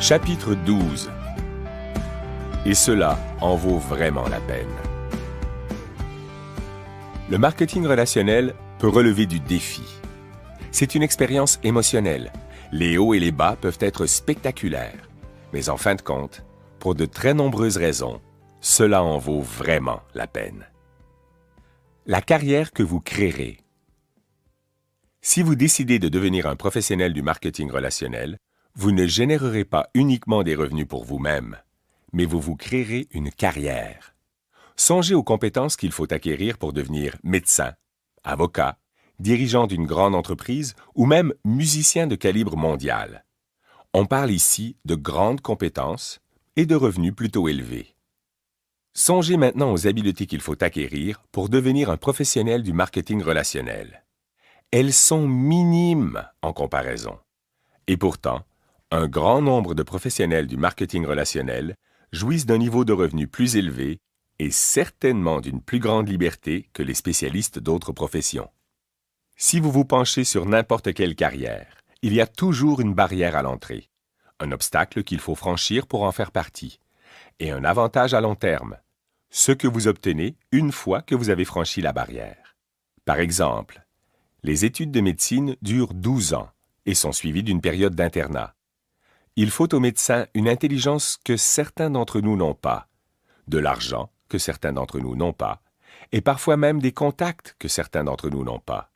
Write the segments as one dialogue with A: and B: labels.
A: Chapitre 12. Et cela en vaut vraiment la peine. Le marketing relationnel peut relever du défi. C'est une expérience émotionnelle. Les hauts et les bas peuvent être spectaculaires. Mais en fin de compte, pour de très nombreuses raisons, cela en vaut vraiment la peine. La carrière que vous créerez. Si vous décidez de devenir un professionnel du marketing relationnel, vous ne générerez pas uniquement des revenus pour vous-même, mais vous vous créerez une carrière. Songez aux compétences qu'il faut acquérir pour devenir médecin, avocat, dirigeant d'une grande entreprise ou même musicien de calibre mondial. On parle ici de grandes compétences et de revenus plutôt élevés. Songez maintenant aux habiletés qu'il faut acquérir pour devenir un professionnel du marketing relationnel. Elles sont minimes en comparaison. Et pourtant, un grand nombre de professionnels du marketing relationnel jouissent d'un niveau de revenus plus élevé et certainement d'une plus grande liberté que les spécialistes d'autres professions. Si vous vous penchez sur n'importe quelle carrière, il y a toujours une barrière à l'entrée, un obstacle qu'il faut franchir pour en faire partie, et un avantage à long terme, ce que vous obtenez une fois que vous avez franchi la barrière. Par exemple, les études de médecine durent 12 ans et sont suivies d'une période d'internat. Il faut aux médecins une intelligence que certains d'entre nous n'ont pas, de l'argent que certains d'entre nous n'ont pas, et parfois même des contacts que certains d'entre nous n'ont pas.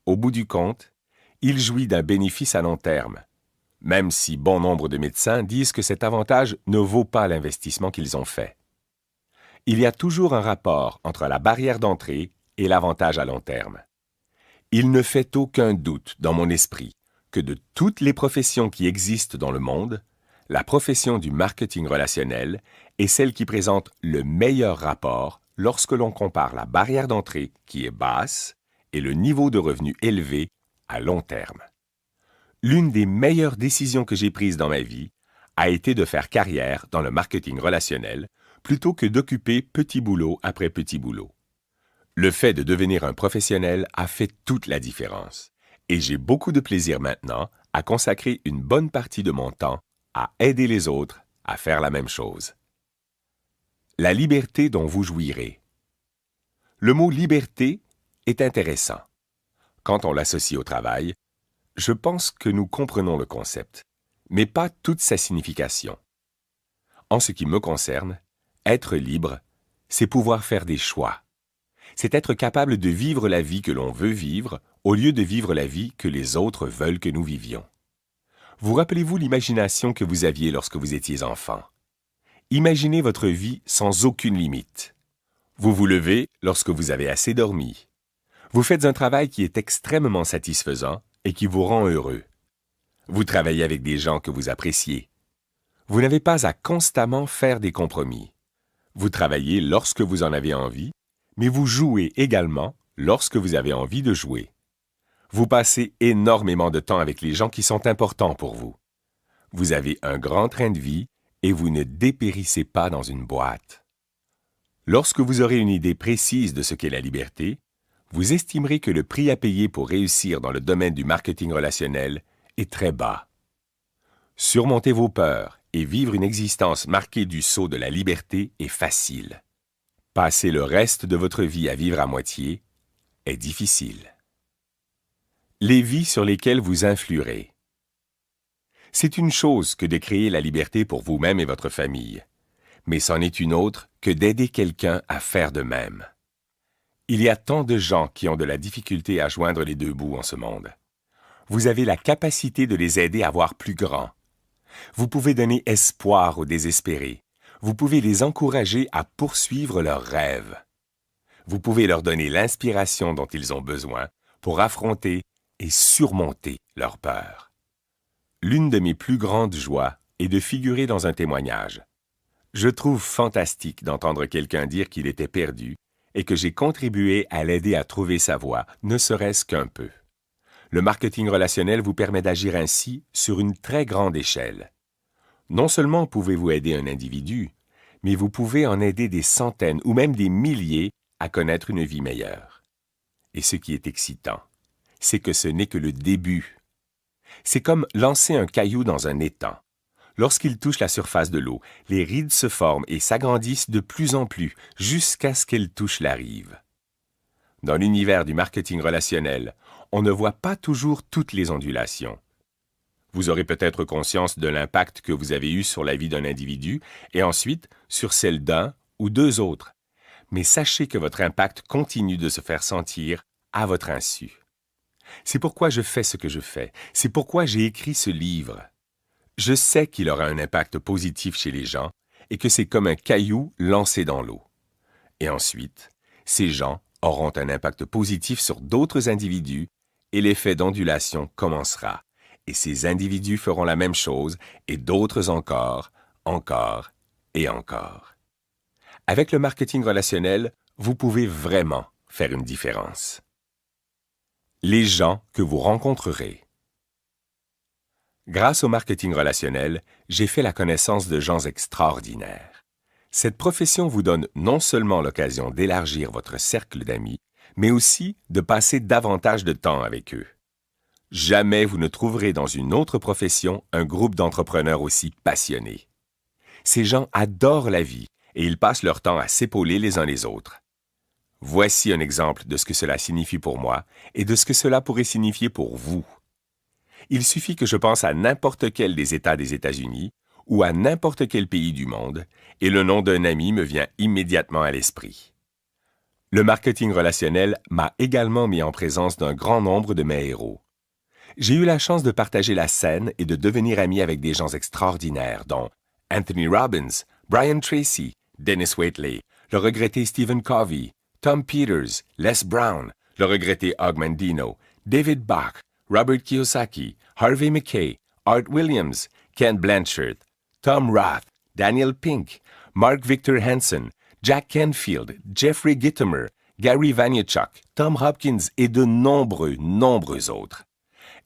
A: Au bout du compte, il jouit d'un bénéfice à long terme, même si bon nombre de médecins disent que cet avantage ne vaut pas l'investissement qu'ils ont fait. Il y a toujours un rapport entre la barrière d'entrée et l'avantage à long terme. Il ne fait aucun doute dans mon esprit que de toutes les professions qui existent dans le monde, la profession du marketing relationnel est celle qui présente le meilleur rapport lorsque l'on compare la barrière d'entrée qui est basse et le niveau de revenu élevé à long terme. L'une des meilleures décisions que j'ai prises dans ma vie a été de faire carrière dans le marketing relationnel plutôt que d'occuper petit boulot après petit boulot. Le fait de devenir un professionnel a fait toute la différence. Et j'ai beaucoup de plaisir maintenant à consacrer une bonne partie de mon temps à aider les autres à faire la même chose. La liberté dont vous jouirez. Le mot liberté est intéressant. Quand on l'associe au travail, je pense que nous comprenons le concept, mais pas toute sa signification. En ce qui me concerne, être libre, c'est pouvoir faire des choix. C'est être capable de vivre la vie que l'on veut vivre au lieu de vivre la vie que les autres veulent que nous vivions. Vous rappelez-vous l'imagination que vous aviez lorsque vous étiez enfant? Imaginez votre vie sans aucune limite. Vous vous levez lorsque vous avez assez dormi. Vous faites un travail qui est extrêmement satisfaisant et qui vous rend heureux. Vous travaillez avec des gens que vous appréciez. Vous n'avez pas à constamment faire des compromis. Vous travaillez lorsque vous en avez envie, mais vous jouez également lorsque vous avez envie de jouer. Vous passez énormément de temps avec les gens qui sont importants pour vous. Vous avez un grand train de vie et vous ne dépérissez pas dans une boîte. Lorsque vous aurez une idée précise de ce qu'est la liberté, vous estimerez que le prix à payer pour réussir dans le domaine du marketing relationnel est très bas. Surmonter vos peurs et vivre une existence marquée du sceau de la liberté est facile. Passer le reste de votre vie à vivre à moitié est difficile. Les vies sur lesquelles vous influerez. C'est une chose que de créer la liberté pour vous-même et votre famille, mais c'en est une autre que d'aider quelqu'un à faire de même. Il y a tant de gens qui ont de la difficulté à joindre les deux bouts en ce monde. Vous avez la capacité de les aider à voir plus grand. Vous pouvez donner espoir aux désespérés. Vous pouvez les encourager à poursuivre leurs rêves. Vous pouvez leur donner l'inspiration dont ils ont besoin pour affronter et surmonter leurs peurs. L'une de mes plus grandes joies est de figurer dans un témoignage. Je trouve fantastique d'entendre quelqu'un dire qu'il était perdu et que j'ai contribué à l'aider à trouver sa voie, ne serait-ce qu'un peu. Le marketing relationnel vous permet d'agir ainsi sur une très grande échelle. Non seulement pouvez-vous aider un individu, mais vous pouvez en aider des centaines ou même des milliers à connaître une vie meilleure. Et ce qui est excitant, c'est que ce n'est que le début. C'est comme lancer un caillou dans un étang. Lorsqu'ils touchent la surface de l'eau, les rides se forment et s'agrandissent de plus en plus jusqu'à ce qu'elles touchent la rive. Dans l'univers du marketing relationnel, on ne voit pas toujours toutes les ondulations. Vous aurez peut-être conscience de l'impact que vous avez eu sur la vie d'un individu et ensuite sur celle d'un ou deux autres. Mais sachez que votre impact continue de se faire sentir à votre insu. C'est pourquoi je fais ce que je fais. C'est pourquoi j'ai écrit ce livre. Je sais qu'il aura un impact positif chez les gens et que c'est comme un caillou lancé dans l'eau. Et ensuite, ces gens auront un impact positif sur d'autres individus et l'effet d'ondulation commencera. Et ces individus feront la même chose et d'autres encore, encore et encore. Avec le marketing relationnel, vous pouvez vraiment faire une différence. Les gens que vous rencontrerez. Grâce au marketing relationnel, j'ai fait la connaissance de gens extraordinaires. Cette profession vous donne non seulement l'occasion d'élargir votre cercle d'amis, mais aussi de passer davantage de temps avec eux. Jamais vous ne trouverez dans une autre profession un groupe d'entrepreneurs aussi passionnés. Ces gens adorent la vie et ils passent leur temps à s'épauler les uns les autres. Voici un exemple de ce que cela signifie pour moi et de ce que cela pourrait signifier pour vous. Il suffit que je pense à n'importe quel des États des États-Unis ou à n'importe quel pays du monde et le nom d'un ami me vient immédiatement à l'esprit. Le marketing relationnel m'a également mis en présence d'un grand nombre de mes héros. J'ai eu la chance de partager la scène et de devenir ami avec des gens extraordinaires dont Anthony Robbins, Brian Tracy, Dennis Waitley, le regretté Stephen Covey, Tom Peters, Les Brown, le regretté Og Mandino, David Bach, Robert Kiyosaki, Harvey Mackay, Art Williams, Ken Blanchard, Tom Roth, Daniel Pink, Mark Victor Hansen, Jack Canfield, Jeffrey Gitomer, Gary Vaynerchuk, Tom Hopkins et de nombreux autres.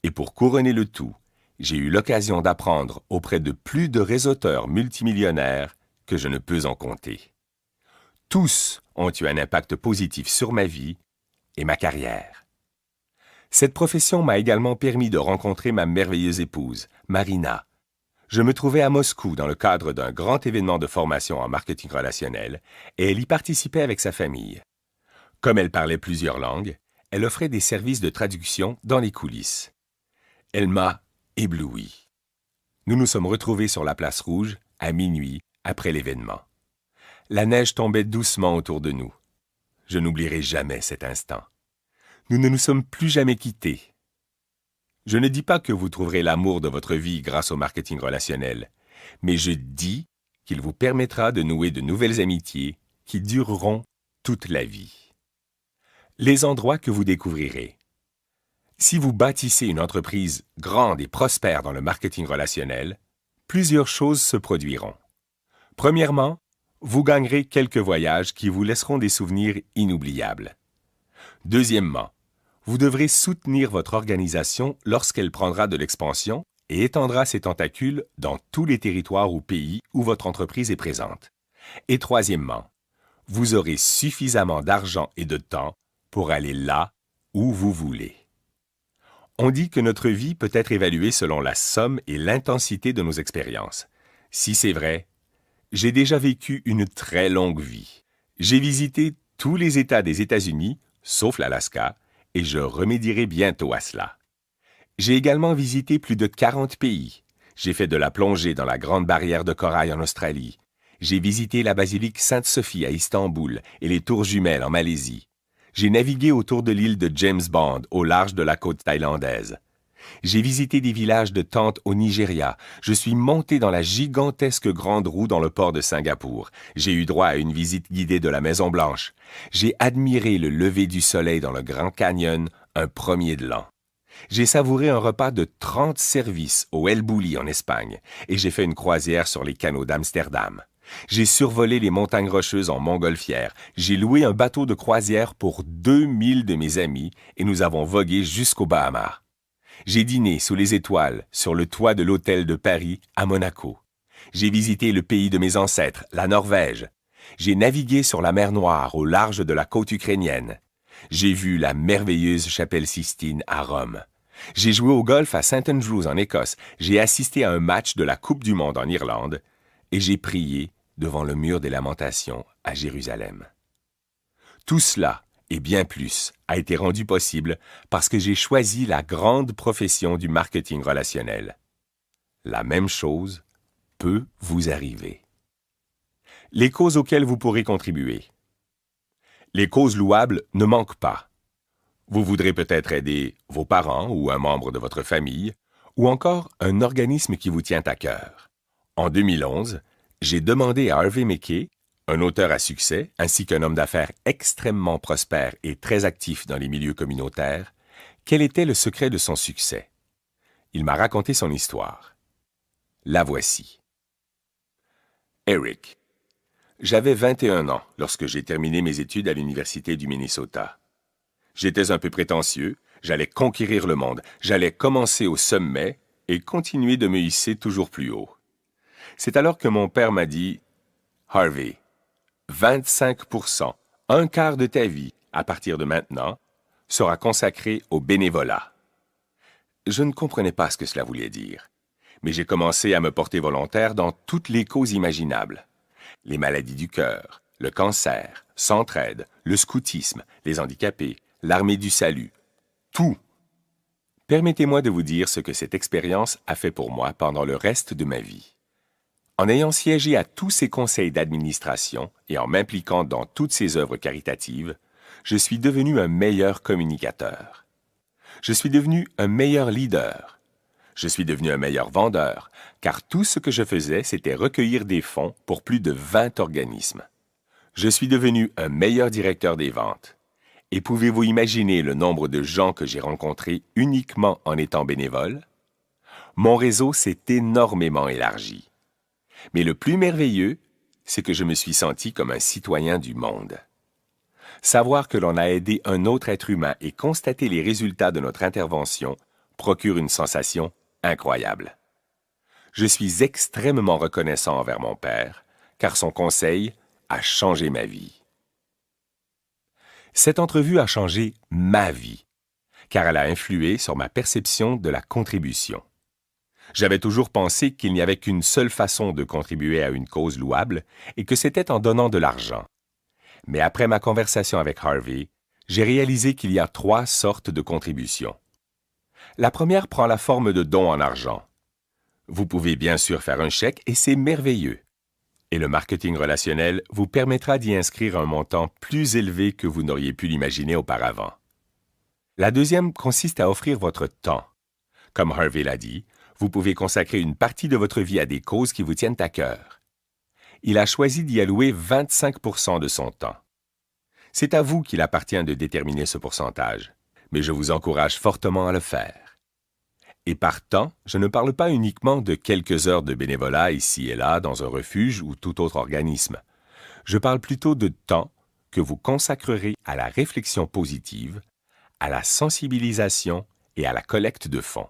A: Et pour couronner le tout, j'ai eu l'occasion d'apprendre auprès de plus de réseauteurs multimillionnaires que je ne peux en compter. Tous ont eu un impact positif sur ma vie et ma carrière. Cette profession m'a également permis de rencontrer ma merveilleuse épouse, Marina. Je me trouvais à Moscou dans le cadre d'un grand événement de formation en marketing relationnel et elle y participait avec sa famille. Comme elle parlait plusieurs langues, elle offrait des services de traduction dans les coulisses. Elle m'a ébloui. Nous nous sommes retrouvés sur la place rouge à minuit après l'événement. La neige tombait doucement autour de nous. Je n'oublierai jamais cet instant. Nous ne nous sommes plus jamais quittés. Je ne dis pas que vous trouverez l'amour de votre vie grâce au marketing relationnel, mais je dis qu'il vous permettra de nouer de nouvelles amitiés qui dureront toute la vie. Les endroits que vous découvrirez. Si vous bâtissez une entreprise grande et prospère dans le marketing relationnel, plusieurs choses se produiront. Premièrement, vous gagnerez quelques voyages qui vous laisseront des souvenirs inoubliables. Deuxièmement, vous devrez soutenir votre organisation lorsqu'elle prendra de l'expansion et étendra ses tentacules dans tous les territoires ou pays où votre entreprise est présente. Et troisièmement, vous aurez suffisamment d'argent et de temps pour aller là où vous voulez. On dit que notre vie peut être évaluée selon la somme et l'intensité de nos expériences. Si c'est vrai, j'ai déjà vécu une très longue vie. J'ai visité tous les États des États-Unis, sauf l'Alaska, et je remédierai bientôt à cela. J'ai également visité plus de 40 pays. J'ai fait de la plongée dans la Grande Barrière de Corail en Australie. J'ai visité la basilique Sainte-Sophie à Istanbul et les Tours Jumelles en Malaisie. J'ai navigué autour de l'île de James Bond au large de la côte thaïlandaise. J'ai visité des villages de tentes au Nigeria. Je suis monté dans la gigantesque grande roue dans le port de Singapour. J'ai eu droit à une visite guidée de la Maison-Blanche. J'ai admiré le lever du soleil dans le Grand Canyon, un premier de l'an. J'ai savouré un repas de 30 services au El Bulli en Espagne et j'ai fait une croisière sur les canaux d'Amsterdam. J'ai survolé les montagnes rocheuses en montgolfière. J'ai loué un bateau de croisière pour 2000 de mes amis et nous avons vogué jusqu'aux Bahamas. J'ai dîné sous les étoiles sur le toit de l'hôtel de Paris à Monaco. J'ai visité le pays de mes ancêtres, la Norvège. J'ai navigué sur la mer Noire au large de la côte ukrainienne. J'ai vu la merveilleuse chapelle Sistine à Rome. J'ai joué au golf à St. Andrews en Écosse, j'ai assisté à un match de la Coupe du Monde en Irlande et j'ai prié devant le mur des lamentations à Jérusalem. Tout cela, et bien plus, a été rendu possible parce que j'ai choisi la grande profession du marketing relationnel. La même chose peut vous arriver. Les causes auxquelles vous pourrez contribuer. Les causes louables ne manquent pas. Vous voudrez peut-être aider vos parents ou un membre de votre famille, ou encore un organisme qui vous tient à cœur. En 2011, j'ai demandé à Harvey Mackay, un auteur à succès, ainsi qu'un homme d'affaires extrêmement prospère et très actif dans les milieux communautaires, quel était le secret de son succès. Il m'a raconté son histoire. La voici. Eric. J'avais 21 ans lorsque j'ai terminé mes études à l'Université du Minnesota. J'étais un peu prétentieux, j'allais conquérir le monde, j'allais commencer au sommet et continuer de me hisser toujours plus haut. C'est alors que mon père m'a dit « Harvey, 25%, un quart de ta vie, à partir de maintenant, sera consacré au bénévolat. » Je ne comprenais pas ce que cela voulait dire, mais j'ai commencé à me porter volontaire dans toutes les causes imaginables. Les maladies du cœur, le cancer, Centraide, le scoutisme, les handicapés, l'armée du salut, tout. Permettez-moi de vous dire ce que cette expérience a fait pour moi pendant le reste de ma vie. En ayant siégé à tous ces conseils d'administration et en m'impliquant dans toutes ces œuvres caritatives, je suis devenu un meilleur communicateur. Je suis devenu un meilleur leader. Je suis devenu un meilleur vendeur, car tout ce que je faisais, c'était recueillir des fonds pour plus de 20 organismes. Je suis devenu un meilleur directeur des ventes. Et pouvez-vous imaginer le nombre de gens que j'ai rencontrés uniquement en étant bénévole? Mon réseau s'est énormément élargi. Mais le plus merveilleux, c'est que je me suis senti comme un citoyen du monde. Savoir que l'on a aidé un autre être humain et constater les résultats de notre intervention procure une sensation incroyable. Je suis extrêmement reconnaissant envers mon père, car son conseil a changé ma vie. Cette entrevue a changé ma vie, car elle a influé sur ma perception de la contribution. J'avais toujours pensé qu'il n'y avait qu'une seule façon de contribuer à une cause louable et que c'était en donnant de l'argent. Mais après ma conversation avec Harvey, j'ai réalisé qu'il y a 3 sortes de contributions. La première prend la forme de dons en argent. Vous pouvez bien sûr faire un chèque et c'est merveilleux. Et le marketing relationnel vous permettra d'y inscrire un montant plus élevé que vous n'auriez pu l'imaginer auparavant. La deuxième consiste à offrir votre temps. Comme Harvey l'a dit, vous pouvez consacrer une partie de votre vie à des causes qui vous tiennent à cœur. Il a choisi d'y allouer 25% de son temps. C'est à vous qu'il appartient de déterminer ce pourcentage, mais je vous encourage fortement à le faire. Et par temps, je ne parle pas uniquement de quelques heures de bénévolat ici et là dans un refuge ou tout autre organisme. Je parle plutôt de temps que vous consacrerez à la réflexion positive, à la sensibilisation et à la collecte de fonds.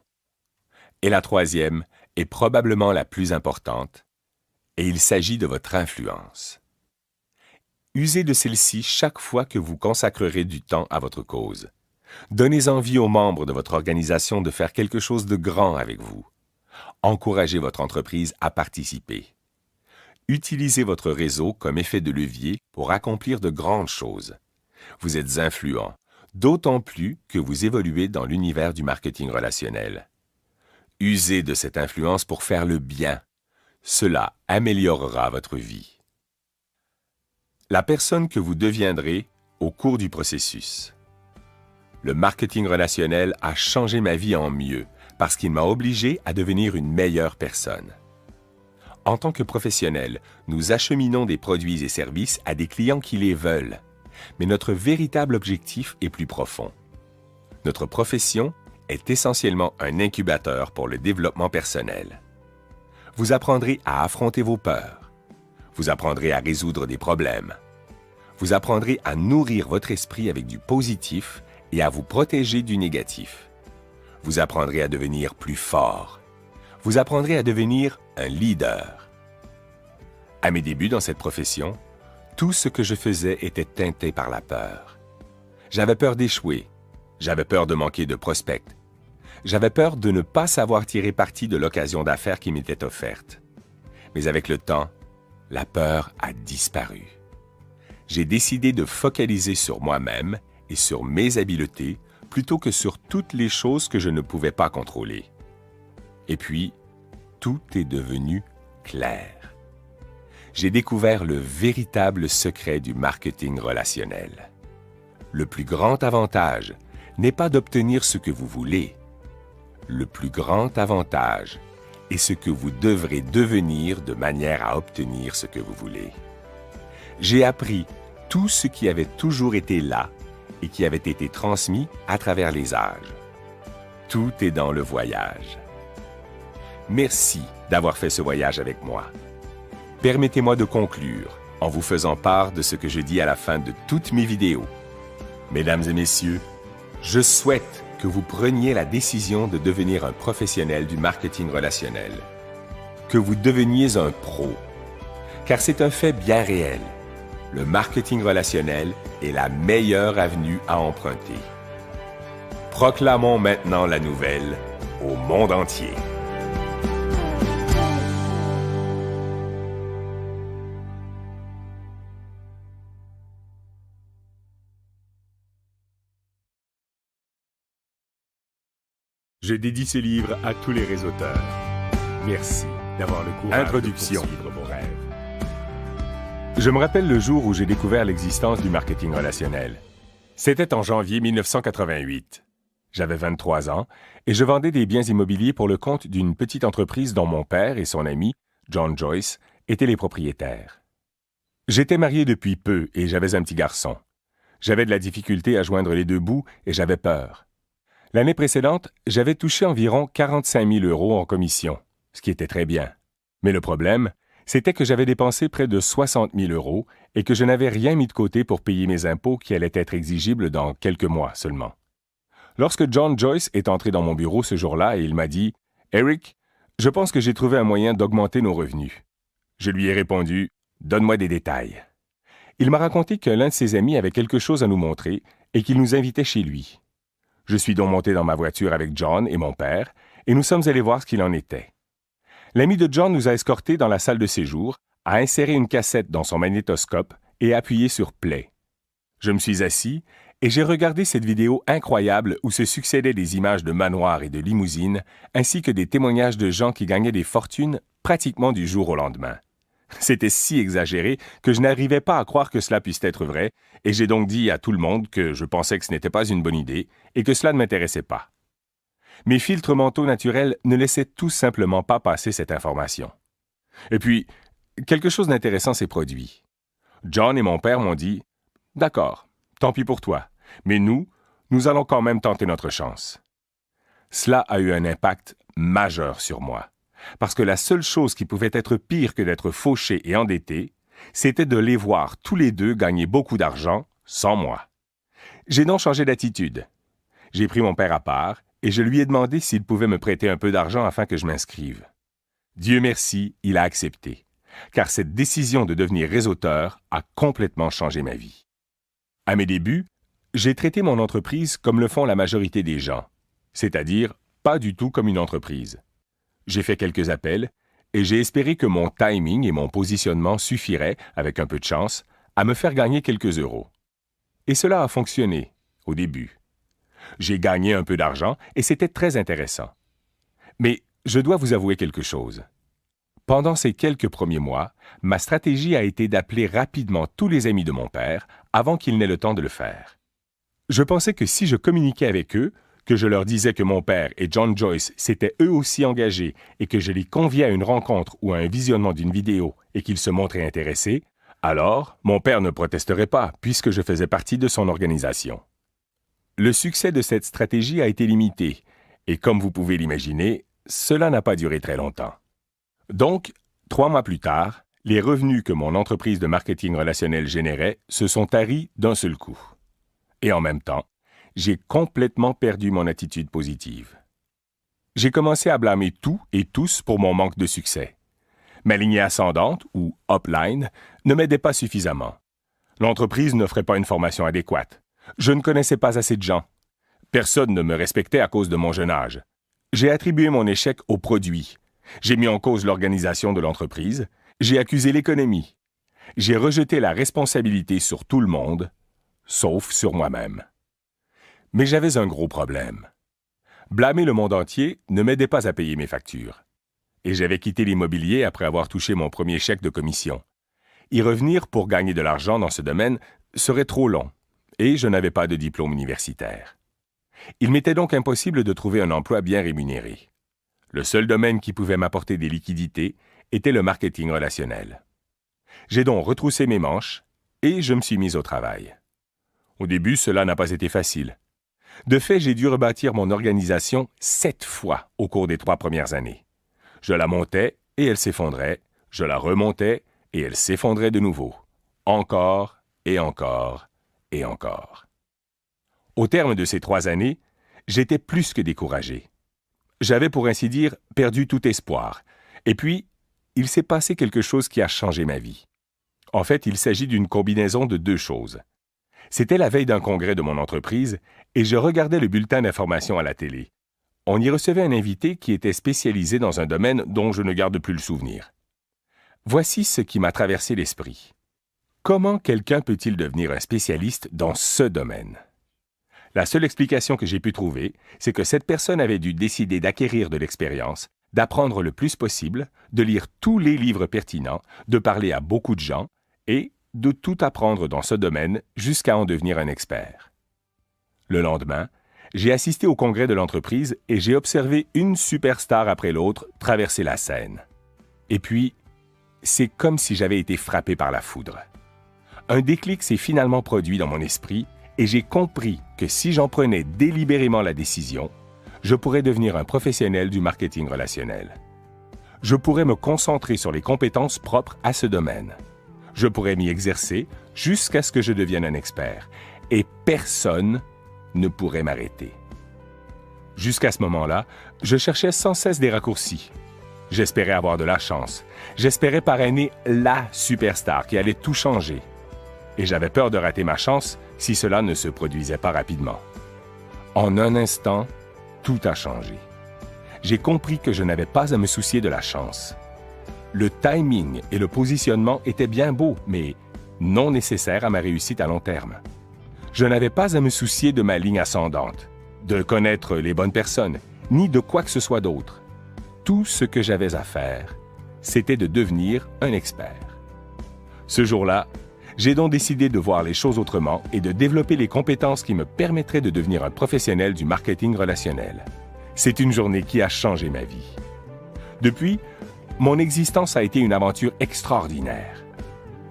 A: Et la troisième est probablement la plus importante, et il s'agit de votre influence. Usez de celle-ci chaque fois que vous consacrerez du temps à votre cause. Donnez envie aux membres de votre organisation de faire quelque chose de grand avec vous. Encouragez votre entreprise à participer. Utilisez votre réseau comme effet de levier pour accomplir de grandes choses. Vous êtes influent, d'autant plus que vous évoluez dans l'univers du marketing relationnel. Usez de cette influence pour faire le bien. Cela améliorera votre vie. La personne que vous deviendrez au cours du processus. Le marketing relationnel a changé ma vie en mieux parce qu'il m'a obligé à devenir une meilleure personne. En tant que professionnel, nous acheminons des produits et services à des clients qui les veulent, mais notre véritable objectif est plus profond. Notre profession est essentiellement un incubateur pour le développement personnel. Vous apprendrez à affronter vos peurs. Vous apprendrez à résoudre des problèmes. Vous apprendrez à nourrir votre esprit avec du positif et à vous protéger du négatif. Vous apprendrez à devenir plus fort. Vous apprendrez à devenir un leader. À mes débuts dans cette profession, tout ce que je faisais était teinté par la peur. J'avais peur d'échouer. J'avais peur de manquer de prospects. J'avais peur de ne pas savoir tirer parti de l'occasion d'affaires qui m'était offerte. Mais avec le temps, la peur a disparu. J'ai décidé de focaliser sur moi-même et sur mes habiletés plutôt que sur toutes les choses que je ne pouvais pas contrôler. Et puis, tout est devenu clair. J'ai découvert le véritable secret du marketing relationnel. Le plus grand avantage n'est pas d'obtenir ce que vous voulez. Le plus grand avantage est ce que vous devrez devenir de manière à obtenir ce que vous voulez. J'ai appris tout ce qui avait toujours été là et qui avait été transmis à travers les âges. Tout est dans le voyage. Merci d'avoir fait ce voyage avec moi. Permettez-moi de conclure en vous faisant part de ce que je dis à la fin de toutes mes vidéos. Mesdames et messieurs, je souhaite que vous preniez la décision de devenir un professionnel du marketing relationnel. Que vous deveniez un pro. Car c'est un fait bien réel. Le marketing relationnel est la meilleure avenue à emprunter. Proclamons maintenant la nouvelle au monde entier. Je dédie ce livre à tous les réseauteurs. Merci d'avoir le courage de poursuivre vos rêves. Je me rappelle le jour où j'ai découvert l'existence du marketing relationnel. C'était en janvier 1988. J'avais 23 ans et je vendais des biens immobiliers pour le compte d'une petite entreprise dont mon père et son ami, John Joyce, étaient les propriétaires. J'étais marié depuis peu et j'avais un petit garçon. J'avais de la difficulté à joindre les deux bouts et j'avais peur. L'année précédente, j'avais touché environ 45 000 € en commission, ce qui était très bien. Mais le problème, c'était que j'avais dépensé près de 60 000 € et que je n'avais rien mis de côté pour payer mes impôts qui allaient être exigibles dans quelques mois seulement. Lorsque John Joyce est entré dans mon bureau ce jour-là et il m'a dit « Eric, je pense que j'ai trouvé un moyen d'augmenter nos revenus. » Je lui ai répondu « Donne-moi des détails. » Il m'a raconté que l'un de ses amis avait quelque chose à nous montrer et qu'il nous invitait chez lui. Je suis donc monté dans ma voiture avec John et mon père, et nous sommes allés voir ce qu'il en était. L'ami de John nous a escortés dans la salle de séjour, a inséré une cassette dans son magnétoscope et a appuyé sur « Play ». Je me suis assis et j'ai regardé cette vidéo incroyable où se succédaient des images de manoirs et de limousines, ainsi que des témoignages de gens qui gagnaient des fortunes pratiquement du jour au lendemain. C'était si exagéré que je n'arrivais pas à croire que cela puisse être vrai, et j'ai donc dit à tout le monde que je pensais que ce n'était pas une bonne idée et que cela ne m'intéressait pas. Mes filtres mentaux naturels ne laissaient tout simplement pas passer cette information. Et puis, quelque chose d'intéressant s'est produit. John et mon père m'ont dit « D'accord, tant pis pour toi, mais nous allons quand même tenter notre chance. » Cela a eu un impact majeur sur moi. Parce que la seule chose qui pouvait être pire que d'être fauché et endetté, c'était de les voir tous les deux gagner beaucoup d'argent sans moi. J'ai donc changé d'attitude. J'ai pris mon père à part et je lui ai demandé s'il pouvait me prêter un peu d'argent afin que je m'inscrive. Dieu merci, il a accepté, car cette décision de devenir réseauteur a complètement changé ma vie. À mes débuts, j'ai traité mon entreprise comme le font la majorité des gens, c'est-à-dire pas du tout comme une entreprise. J'ai fait quelques appels et j'ai espéré que mon timing et mon positionnement suffiraient, avec un peu de chance, à me faire gagner quelques euros. Et cela a fonctionné, au début. J'ai gagné un peu d'argent et c'était très intéressant. Mais je dois vous avouer quelque chose. Pendant ces quelques premiers mois, ma stratégie a été d'appeler rapidement tous les amis de mon père avant qu'ils n'aient le temps de le faire. Je pensais que si je communiquais avec eux, que je leur disais que mon père et John Joyce s'étaient eux aussi engagés et que je les conviais à une rencontre ou à un visionnement d'une vidéo et qu'ils se montraient intéressés, alors mon père ne protesterait pas puisque je faisais partie de son organisation. Le succès de cette stratégie a été limité et comme vous pouvez l'imaginer, cela n'a pas duré très longtemps. Donc, 3 mois plus tard, les revenus que mon entreprise de marketing relationnel générait se sont taris d'un seul coup. Et en même temps, j'ai complètement perdu mon attitude positive. J'ai commencé à blâmer tout et tous pour mon manque de succès. Ma lignée ascendante, ou upline, ne m'aidait pas suffisamment. L'entreprise n'offrait pas une formation adéquate. Je ne connaissais pas assez de gens. Personne ne me respectait à cause de mon jeune âge. J'ai attribué mon échec au produit. J'ai mis en cause l'organisation de l'entreprise. J'ai accusé l'économie. J'ai rejeté la responsabilité sur tout le monde, sauf sur moi-même. Mais j'avais un gros problème. Blâmer le monde entier ne m'aidait pas à payer mes factures. Et j'avais quitté l'immobilier après avoir touché mon premier chèque de commission. Y revenir pour gagner de l'argent dans ce domaine serait trop long, et je n'avais pas de diplôme universitaire. Il m'était donc impossible de trouver un emploi bien rémunéré. Le seul domaine qui pouvait m'apporter des liquidités était le marketing relationnel. J'ai donc retroussé mes manches et je me suis mis au travail. Au début, cela n'a pas été facile. De fait, j'ai dû rebâtir mon organisation 7 fois au cours des 3 premières années. Je la montais et elle s'effondrait, je la remontais et elle s'effondrait de nouveau. Encore et encore et encore. Au terme de ces 3 années, j'étais plus que découragé. J'avais, pour ainsi dire, perdu tout espoir. Et puis, il s'est passé quelque chose qui a changé ma vie. En fait, il s'agit d'une combinaison de 2 choses. C'était la veille d'un congrès de mon entreprise et je regardais le bulletin d'information à la télé. On y recevait un invité qui était spécialisé dans un domaine dont je ne garde plus le souvenir. Voici ce qui m'a traversé l'esprit. Comment quelqu'un peut-il devenir un spécialiste dans ce domaine? La seule explication que j'ai pu trouver, c'est que cette personne avait dû décider d'acquérir de l'expérience, d'apprendre le plus possible, de lire tous les livres pertinents, de parler à beaucoup de gens et de tout apprendre dans ce domaine jusqu'à en devenir un expert. Le lendemain, j'ai assisté au congrès de l'entreprise et j'ai observé une superstar après l'autre traverser la scène. Et puis, c'est comme si j'avais été frappé par la foudre. Un déclic s'est finalement produit dans mon esprit et j'ai compris que si j'en prenais délibérément la décision, je pourrais devenir un professionnel du marketing relationnel. Je pourrais me concentrer sur les compétences propres à ce domaine. Je pourrais m'y exercer jusqu'à ce que je devienne un expert. Et personne ne pourrait m'arrêter. Jusqu'à ce moment-là, je cherchais sans cesse des raccourcis. J'espérais avoir de la chance. J'espérais parrainer la superstar qui allait tout changer. Et j'avais peur de rater ma chance si cela ne se produisait pas rapidement. En un instant, tout a changé. J'ai compris que je n'avais pas à me soucier de la chance. Le timing et le positionnement étaient bien beaux, mais non nécessaires à ma réussite à long terme. Je n'avais pas à me soucier de ma ligne ascendante, de connaître les bonnes personnes, ni de quoi que ce soit d'autre. Tout ce que j'avais à faire, c'était de devenir un expert. Ce jour-là, j'ai donc décidé de voir les choses autrement et de développer les compétences qui me permettraient de devenir un professionnel du marketing relationnel. C'est une journée qui a changé ma vie. Depuis, mon existence a été une aventure extraordinaire.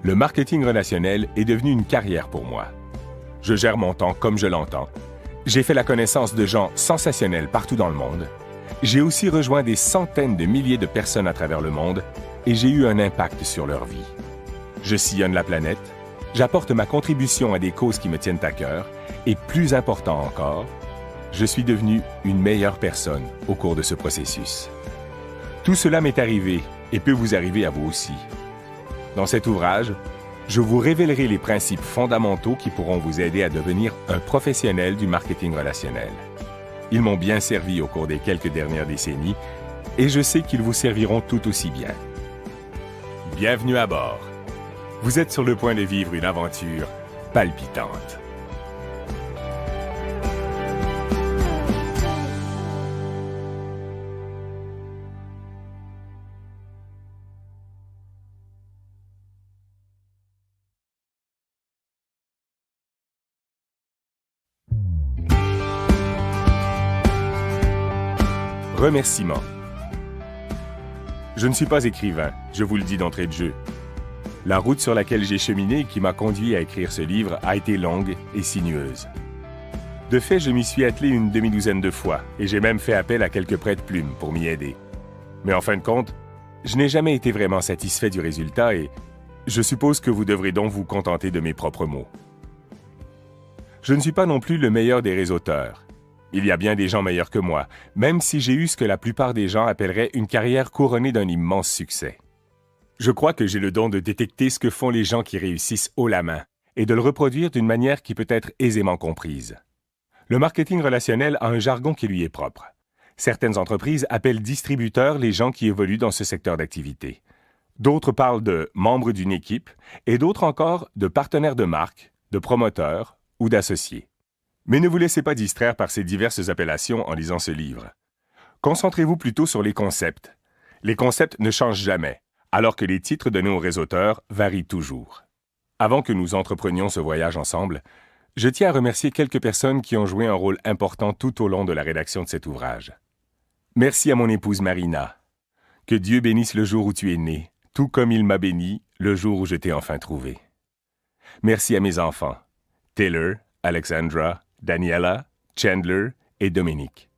A: Le marketing relationnel est devenu une carrière pour moi. Je gère mon temps comme je l'entends. J'ai fait la connaissance de gens sensationnels partout dans le monde. J'ai aussi rejoint des centaines de milliers de personnes à travers le monde et j'ai eu un impact sur leur vie. Je sillonne la planète, j'apporte ma contribution à des causes qui me tiennent à cœur et, plus important encore, je suis devenu une meilleure personne au cours de ce processus. Tout cela m'est arrivé et peut vous arriver à vous aussi. Dans cet ouvrage, je vous révélerai les principes fondamentaux qui pourront vous aider à devenir un professionnel du marketing relationnel. Ils m'ont bien servi au cours des quelques dernières décennies et je sais qu'ils vous serviront tout aussi bien. Bienvenue à bord. Vous êtes sur le point de vivre une aventure palpitante. Remerciements. Je ne suis pas écrivain, je vous le dis d'entrée de jeu. La route sur laquelle j'ai cheminé et qui m'a conduit à écrire ce livre a été longue et sinueuse. De fait, je m'y suis attelé une demi-douzaine de fois et j'ai même fait appel à quelques prête-plumes pour m'y aider. Mais en fin de compte, je n'ai jamais été vraiment satisfait du résultat et je suppose que vous devrez donc vous contenter de mes propres mots. Je ne suis pas non plus le meilleur des réseauteurs. Il y a bien des gens meilleurs que moi, même si j'ai eu ce que la plupart des gens appelleraient une carrière couronnée d'un immense succès. Je crois que j'ai le don de détecter ce que font les gens qui réussissent haut la main et de le reproduire d'une manière qui peut être aisément comprise. Le marketing relationnel a un jargon qui lui est propre. Certaines entreprises appellent distributeurs les gens qui évoluent dans ce secteur d'activité. D'autres parlent de membres d'une équipe et d'autres encore de partenaires de marque, de promoteurs ou d'associés. Mais ne vous laissez pas distraire par ces diverses appellations en lisant ce livre. Concentrez-vous plutôt sur les concepts. Les concepts ne changent jamais, alors que les titres donnés aux réseauteurs varient toujours. Avant que nous entreprenions ce voyage ensemble, je tiens à remercier quelques personnes qui ont joué un rôle important tout au long de la rédaction de cet ouvrage. Merci à mon épouse Marina. Que Dieu bénisse le jour où tu es né, tout comme il m'a béni le jour où je t'ai enfin trouvé. Merci à mes enfants, Taylor, Alexandra, Daniela, Chandler et Dominique.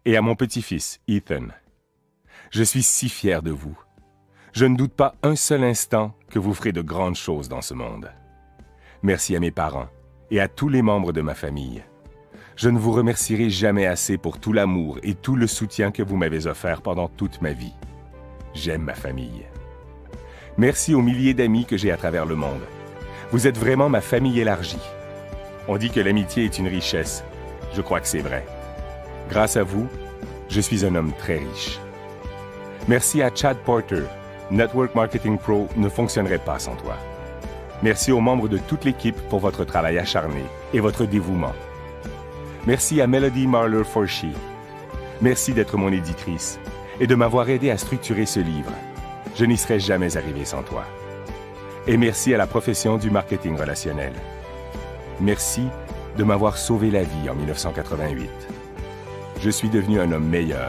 A: Et à mon petit-fils, Ethan. Je suis si fier de vous. Je ne doute pas un seul instant que vous ferez de grandes choses dans ce monde. Merci à mes parents et à tous les membres de ma famille. Je ne vous remercierai jamais assez pour tout l'amour et tout le soutien que vous m'avez offert pendant toute ma vie. J'aime ma famille. Merci aux milliers d'amis que j'ai à travers le monde. Vous êtes vraiment ma famille élargie. On dit que l'amitié est une richesse. Je crois que c'est vrai. Grâce à vous, je suis un homme très riche. Merci à Chad Porter. Network Marketing Pro ne fonctionnerait pas sans toi. Merci aux membres de toute l'équipe pour votre travail acharné et votre dévouement. Merci à Melody Marler-Forshee. Merci d'être mon éditrice et de m'avoir aidé à structurer ce livre. Je n'y serais jamais arrivé sans toi. Et merci à la profession du marketing relationnel. Merci de m'avoir sauvé la vie en 1988. Je suis devenu un homme meilleur